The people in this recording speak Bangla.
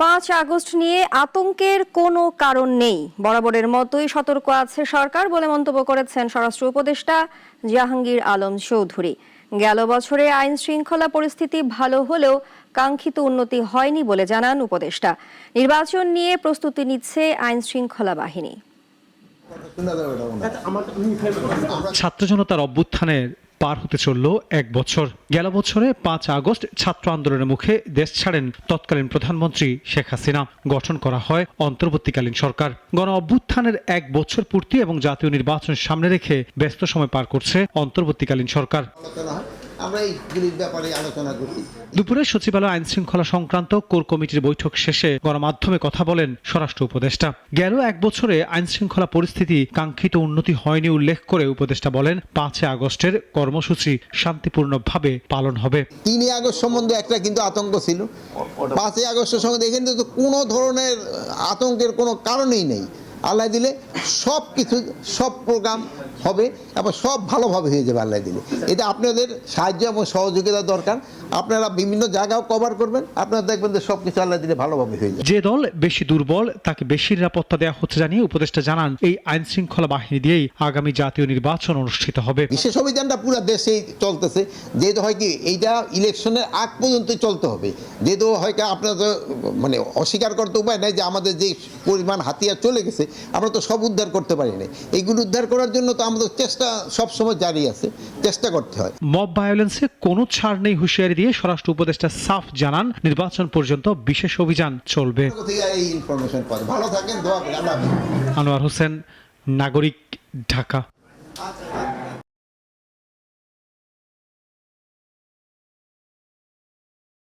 5 আগস্ট নিয়ে আতঙ্কের কোনো কারণ নেই, বরাবরের মতোই সতর্ক আছে সরকার বলে মন্তব্য করেছেন স্বরাষ্ট্র উপদেষ্টা জাহাঙ্গীর আলম চৌধুরী। গেল বছরে আইন শৃঙ্খলা পরিস্থিতি ভালো হলেও কাঙ্ক্ষিত উন্নতি হয়নি বলে জানান উপদেষ্টা। নির্বাচন নিয়ে প্রস্তুতি নিচ্ছে আইন শৃঙ্খলা বাহিনী। ছাত্র জনতার অভ্যুত্থানের পার হতে চলল 1 বছর। গেল বছরে 5 আগস্ট ছাত্র আন্দোলনের মুখে দেশ ছাড়েন তৎকালীন প্রধানমন্ত্রী শেখ হাসিনা। গঠন করা হয় অন্তর্বর্তীকালীন সরকার। গণ অভ্যুত্থানের 1 বছর পূর্তি এবং জাতীয় নির্বাচন সামনে রেখে ব্যস্ত সময় পার করছে অন্তর্বর্তীকালীন সরকার। দুপুরে সচিবালয় আইন শৃঙ্খলা সংক্রান্ত কোর কমিটির বৈঠক শেষে গণমাধ্যমে কথা বলেন স্বরাষ্ট্র উপদেষ্টা। গেল 1 বছরে আইন শৃঙ্খলা পরিস্থিতি কাঙ্ক্ষিত উন্নতি হয়নি উল্লেখ করে উপদেষ্টা বলেন 5 আগস্টের কর্মসূচি শান্তিপূর্ণভাবে পালন হবে। 3 আগস্ট সম্বন্ধে একটা কিন্তু আতঙ্ক ছিল, 5 আগস্টের সম্বন্ধে এখানে তো কোনো ধরনের আতঙ্কের কোনো কারণই নেই। আল্লাহ দিলে সব কিছু সব প্রোগ্রাম হবে এবং সব ভালোভাবে হয়ে যাবে আল্লাহ দিলে। এটা আপনাদের সাহায্য এবং সহযোগিতা দরকার। আপনারা বিভিন্ন জায়গাও কভার করবেন, আপনারা দেখবেন যে সব কিছু আল্লাহ দিলে ভালোভাবে হয়ে যাবে। যে দল বেশি দুর্বল তাকে বেশি নিরাপত্তা দেওয়া হচ্ছে জানিয়ে উপদেষ্টা জানান এই আইন শৃঙ্খলা বাহিনী দিয়েই আগামী জাতীয় নির্বাচন অনুষ্ঠিত হবে। বিশেষ অভিযানটা পুরো দেশেই চলতেছে, যেহেতু হয় কি এইটা ইলেকশনের আগ পর্যন্ত চলতে হবে। যেহেতু হয় কি আপনারা তো মানে অস্বীকার করতে উপায় নাই যে আমাদের যে পরিমাণ হাতিয়ার চলে গেছে আমরা তো সব উদ্ধার করতে পারি না। এইগুলো উদ্ধার করার জন্য তো আমাদের চেষ্টা সবসময় জারি আছে, চেষ্টা করতে হয়। মব ভায়োলেন্সে কোনো ছাড় নেই হুঁশিয়ারি দিয়ে স্বরাষ্ট্র উপদেষ্টা সাফ জানান নির্বাচন পর্যন্ত বিশেষ অভিযান চলবে। ভালো থাকেন, দোয়া করি। আনোয়ার হোসেন, নাগরিক, ঢাকা।